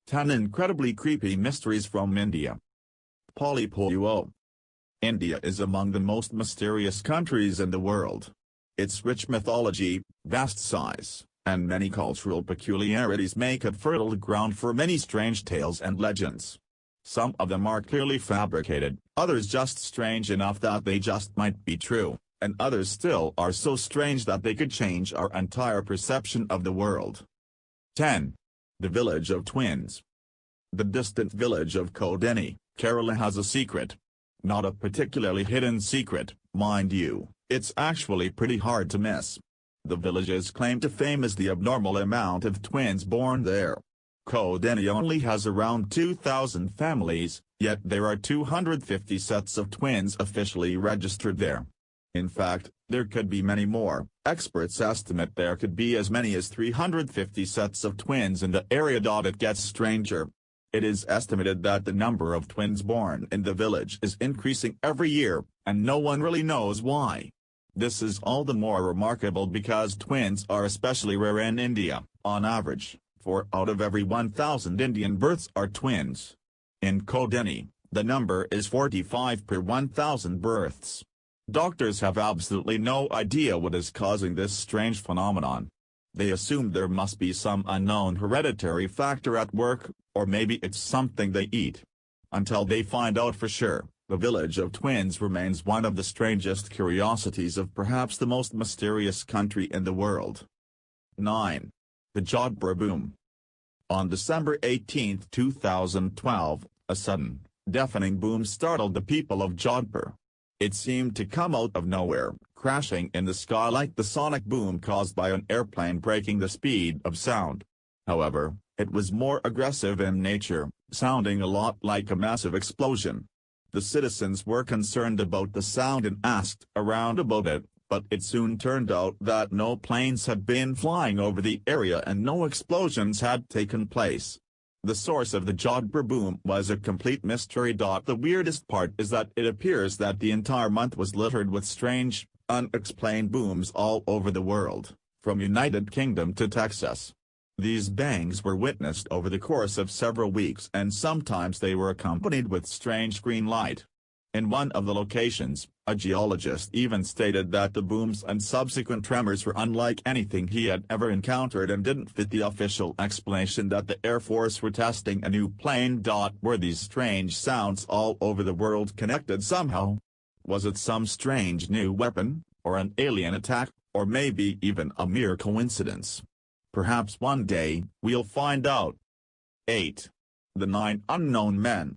10 Incredibly Creepy Mysteries from India. Polypolluo. India is among the most mysterious countries in the world. Its rich mythology, vast size, and many cultural peculiarities make it fertile ground for many strange tales and legends. Some of them are clearly fabricated, others just strange enough that they just might be true, and others still are so strange that they could change our entire perception of the world. 10. The Village of Twins. The distant village of Kuldhara, Kerala has a secret. Not a particularly hidden secret, mind you, it's actually pretty hard to miss. The village's claim to fame is the abnormal amount of twins born there. Kuldhara only has around 2,000 families, yet there are 250 sets of twins officially registered there. In fact, there could be many more. Experts estimate there could be as many as 350 sets of twins in the area. It gets stranger. It is estimated that the number of twins born in the village is increasing every year, and no one really knows why. This is all the more remarkable because twins are especially rare in India. On average, 4 out of every 1,000 Indian births are twins. In Kuldhara, the number is 45 per 1,000 births. Doctors have absolutely no idea what is causing this strange phenomenon. They assume there must be some unknown hereditary factor at work, or maybe it's something they eat. Until they find out for sure, the village of twins remains one of the strangest curiosities of perhaps the most mysterious country in the world. 9. The Jodhpur Boom. On December 18, 2012, a sudden, deafening boom startled the people of Jodhpur. It seemed to come out of nowhere, crashing in the sky like the sonic boom caused by an airplane breaking the speed of sound. However, it was more aggressive in nature, sounding a lot like a massive explosion. The citizens were concerned about the sound and asked around about it, but it soon turned out that no planes had been flying over the area and no explosions had taken place. The source of the Jodhpur boom was a complete mystery. The weirdest part is that it appears that the entire month was littered with strange, unexplained booms all over the world, from United Kingdom to Texas. These bangs were witnessed over the course of several weeks and sometimes they were accompanied with strange green light. In one of the locations, a geologist even stated that the booms and subsequent tremors were unlike anything he had ever encountered and didn't fit the official explanation that the Air Force were testing a new plane. Were these strange sounds all over the world connected somehow? Was it some strange new weapon, or an alien attack, or maybe even a mere coincidence? Perhaps one day, we'll find out. 8. The 9 Unknown Men.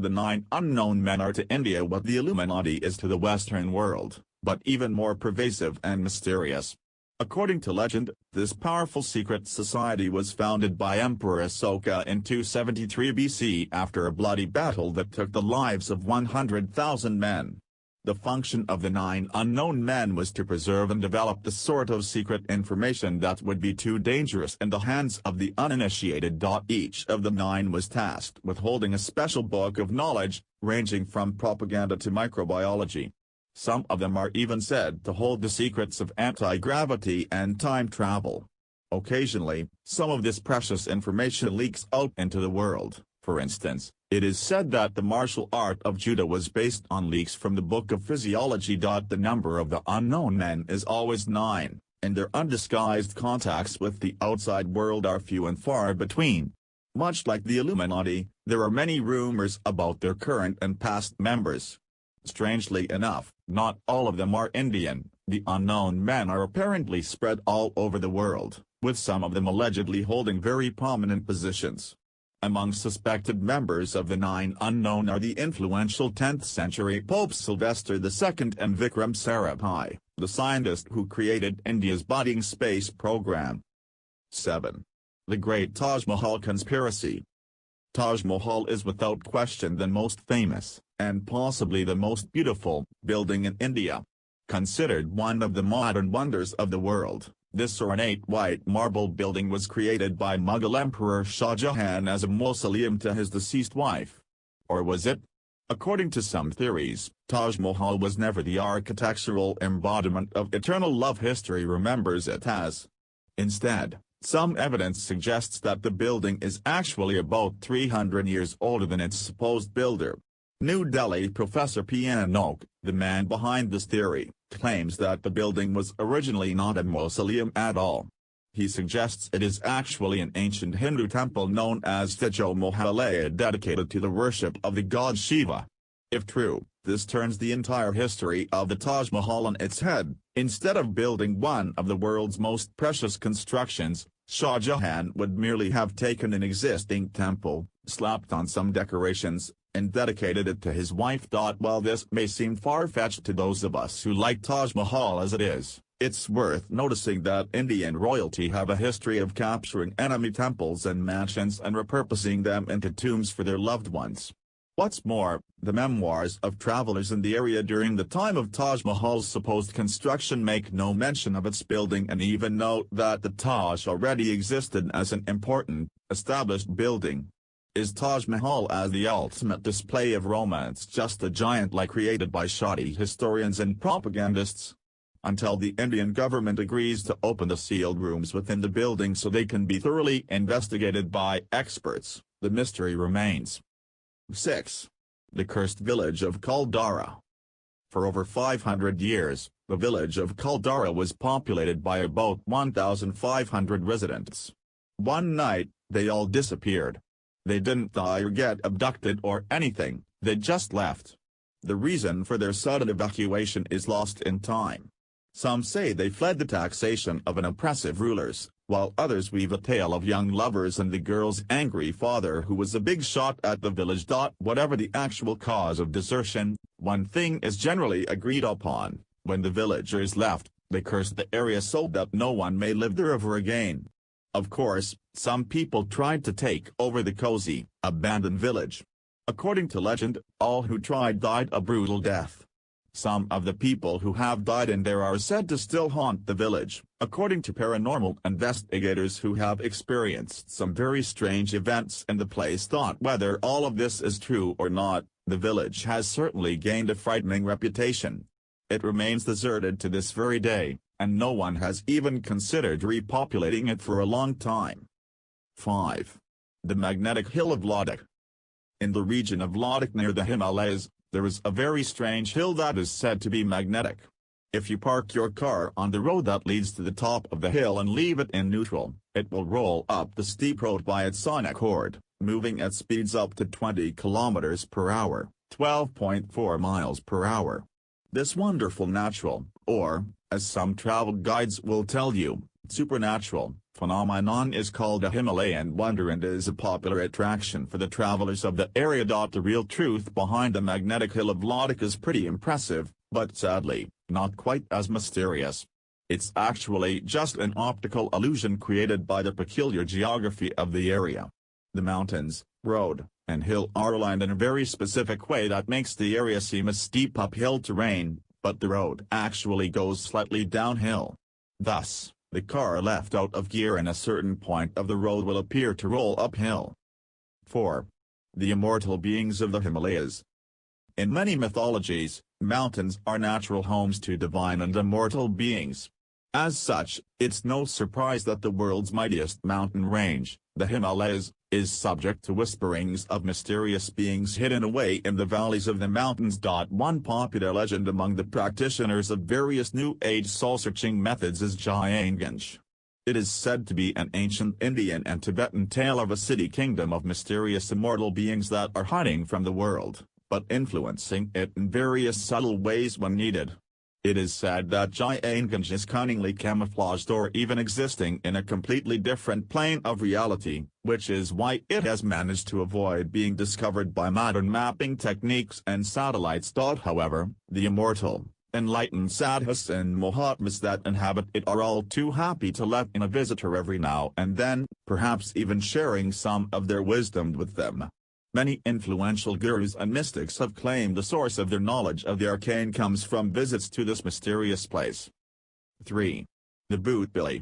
The 9 unknown men are to India what the Illuminati is to the Western world, but even more pervasive and mysterious. According to legend, this powerful secret society was founded by Emperor Ashoka in 273 BC after a bloody battle that took the lives of 100,000 men. The function of the 9 unknown men was to preserve and develop the sort of secret information that would be too dangerous in the hands of the uninitiated. Each of the 9 was tasked with holding a special book of knowledge, ranging from propaganda to microbiology. Some of them are even said to hold the secrets of anti-gravity and time travel. Occasionally, some of this precious information leaks out into the world. For instance, it is said that the martial art of judo was based on leaks from the Book of Physiology. The number of the unknown men is always 9, and their undisguised contacts with the outside world are few and far between. Much like the Illuminati, there are many rumors about their current and past members. Strangely enough, not all of them are Indian. The unknown men are apparently spread all over the world, with some of them allegedly holding very prominent positions. Among suspected members of the 9 unknown are the influential 10th-century Pope Sylvester II and Vikram Sarabhai, the scientist who created India's budding space program. 7. The Great Taj Mahal Conspiracy. Taj Mahal is without question the most famous, and possibly the most beautiful, building in India. Considered one of the modern wonders of the world, this ornate white marble building was created by Mughal Emperor Shah Jahan as a mausoleum to his deceased wife. Or was it? According to some theories, Taj Mahal was never the architectural embodiment of eternal love history remembers it as. Instead, Some evidence suggests that the building is actually about 300 years older than its supposed builder. New Delhi Professor P. Anok, the man behind this theory, claims that the building was originally not a mausoleum at all. He suggests it is actually an ancient Hindu temple known as Taj Mahal, dedicated to the worship of the god Shiva. If true, this turns the entire history of the Taj Mahal on its head. Instead of building one of the world's most precious constructions, Shah Jahan would merely have taken an existing temple, slapped on some decorations, and dedicated it to his wife. While this may seem far-fetched to those of us who like Taj Mahal as it is, it's worth noticing that Indian royalty have a history of capturing enemy temples and mansions and repurposing them into tombs for their loved ones. What's more, the memoirs of travelers in the area during the time of Taj Mahal's supposed construction make no mention of its building and even note that the Taj already existed as an important, established building. Is Taj Mahal as the ultimate display of romance just a giant lie created by shoddy historians and propagandists? Until the Indian government agrees to open the sealed rooms within the building so they can be thoroughly investigated by experts, the mystery remains. 6. The cursed village of Kuldhara. For over 500 years, the village of Kuldhara was populated by about 1,500 residents. One night, they all disappeared. They didn't die or get abducted or anything, they just left. The reason for their sudden evacuation is lost in time. Some say they fled the taxation of an oppressive rulers, while others weave a tale of young lovers and the girl's angry father who was a big shot at the village. Whatever the actual cause of desertion, one thing is generally agreed upon: when the villagers left, they cursed the area so that no one may live there ever again. Of course, some people tried to take over the cozy, abandoned village. According to legend, all who tried died a brutal death. Some of the people who have died in there are said to still haunt the village, according to paranormal investigators who have experienced some very strange events in the place. Whether all of this is true or not, the village has certainly gained a frightening reputation. It remains deserted to this very day, and no one has even considered repopulating it for a long time. 5. The magnetic hill of Ladakh. In the region of Ladakh near the Himalayas, there is a very strange hill that is said to be magnetic. If you park your car on the road that leads to the top of the hill and leave it in neutral, it will roll up the steep road by its own accord, moving at speeds up to 20 km per hour, 12.4 miles per hour. This wonderful natural, or, as some travel guides will tell you, supernatural, phenomenon is called a Himalayan wonder and is a popular attraction for the travelers of the area. The real truth behind the magnetic hill of Ladakh is pretty impressive, but sadly, not quite as mysterious. It's actually just an optical illusion created by the peculiar geography of the area. The mountains, road, and hill are aligned in a very specific way that makes the area seem a steep uphill terrain, but the road actually goes slightly downhill. Thus, the car left out of gear in a certain point of the road will appear to roll uphill. 4. The immortal beings of the Himalayas. In many mythologies, mountains are natural homes to divine and immortal beings. As such, it's no surprise that the world's mightiest mountain range, the Himalayas, is subject to whisperings of mysterious beings hidden away in the valleys of the mountains. One popular legend among the practitioners of various New Age soul-searching methods is Jaiganj. It is said to be an ancient Indian and Tibetan tale of a city kingdom of mysterious immortal beings that are hiding from the world, but influencing it in various subtle ways when needed. It is said that Jaiganj is cunningly camouflaged or even existing in a completely different plane of reality, which is why it has managed to avoid being discovered by modern mapping techniques and satellites. However, the immortal, enlightened sadhus and mahatmas that inhabit it are all too happy to let in a visitor every now and then, perhaps even sharing some of their wisdom with them. Many influential gurus and mystics have claimed the source of their knowledge of the arcane comes from visits to this mysterious place. 3. The Bhootbilli.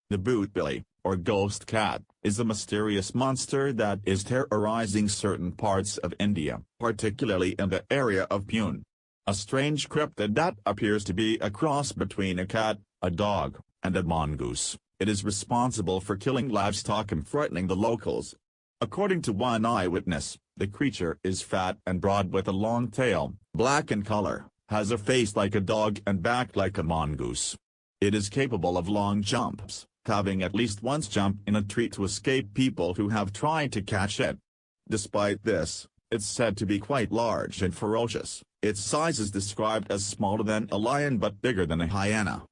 The Bhootbilli, or ghost cat, is a mysterious monster that is terrorizing certain parts of India, particularly in the area of Pune. A strange cryptid that appears to be a cross between a cat, a dog, and a mongoose, It is responsible for killing livestock and frightening the locals. According to one eyewitness, the creature is fat and broad with a long tail, black in color, has a face like a dog and back like a mongoose. It is capable of long jumps, having at least once jumped in a tree to escape people who have tried to catch it. Despite this, it's said to be quite large and ferocious. Its size is described as smaller than a lion but bigger than a hyena.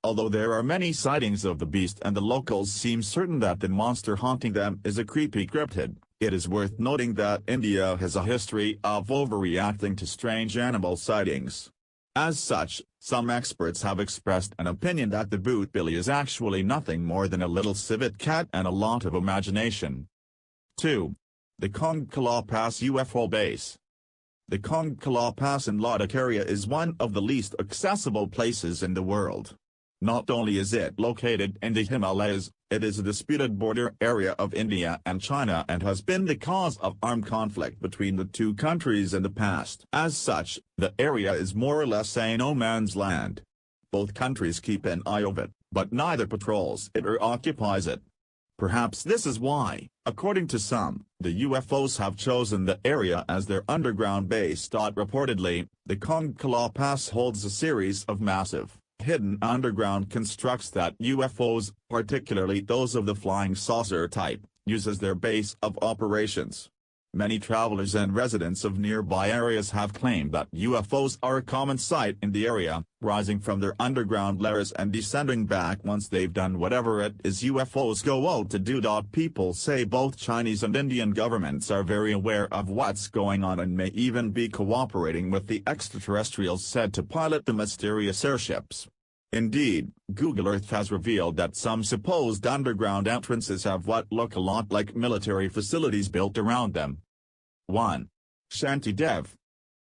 Although there are many sightings of the beast and the locals seem certain that the monster haunting them is a creepy cryptid, it is worth noting that India has a history of overreacting to strange animal sightings. As such, some experts have expressed an opinion that the Bhootbilli is actually nothing more than a little civet cat and a lot of imagination. 2. The Kongka Pass UFO Base. The Kongka Pass in Ladakh area is one of the least accessible places in the world. Not only is it located in the Himalayas, it is a disputed border area of India and China and has been the cause of armed conflict between the two countries in the past. As such, the area is more or less a no man's land. Both countries keep an eye on it, but neither patrols it or occupies it. Perhaps this is why, according to some, the UFOs have chosen the area as their underground base. Reportedly, the Kongka Pass holds a series of massive, hidden underground constructs that UFOs, particularly those of the flying saucer type, use as their base of operations. Many travelers and residents of nearby areas have claimed that UFOs are a common sight in the area, rising from their underground lairs and descending back once they've done whatever it is UFOs go out to do. People say both Chinese and Indian governments are very aware of what's going on and may even be cooperating with the extraterrestrials said to pilot the mysterious airships. Indeed, Google Earth has revealed that some supposed underground entrances have what look a lot like military facilities built around them. 1. Shanti Devi.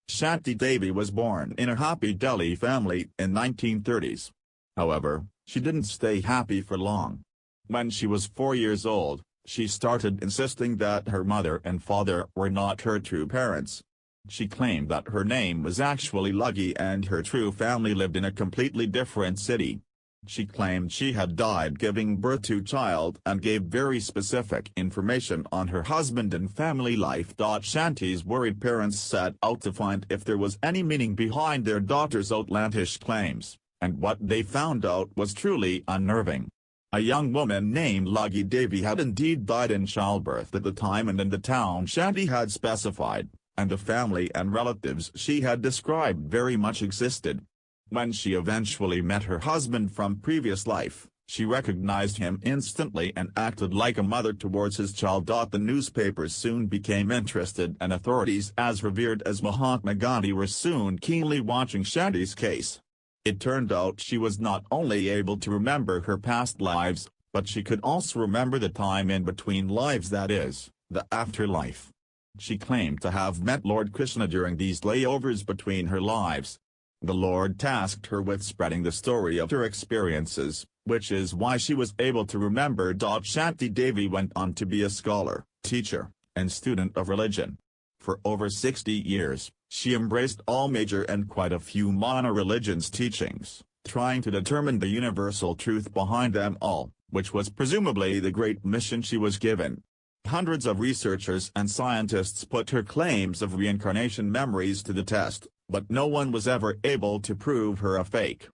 Shanti Devi was born in a happy Delhi family in 1930s. However, she didn't stay happy for long. When she was 4 years old, she started insisting that her mother and father were not her true parents. She claimed that her name was actually Lucky and her true family lived in a completely different city. She claimed she had died giving birth to a child and gave very specific information on her husband and family life. Shanti's worried parents set out to find if there was any meaning behind their daughter's outlandish claims, and what they found out was truly unnerving. A young woman named Lucky Devi had indeed died in childbirth at the time and in the town Shanti had specified, and the family and relatives she had described very much existed. When she eventually met her husband from previous life, she recognized him instantly and acted like a mother towards his child. The newspapers soon became interested and authorities as revered as Mahatma Gandhi were soon keenly watching Shanti's case. It turned out she was not only able to remember her past lives, but she could also remember the time in between lives, that is, the afterlife. She claimed to have met Lord Krishna during these layovers between her lives. The Lord tasked her with spreading the story of her experiences, which is why she was able to remember. Shanti Devi went on to be a scholar, teacher, and student of religion. For over 60 years, she embraced all major and quite a few minor religions' teachings, trying to determine the universal truth behind them all, which was presumably the great mission she was given. Hundreds of researchers and scientists put her claims of reincarnation memories to the test, but no one was ever able to prove her a fake.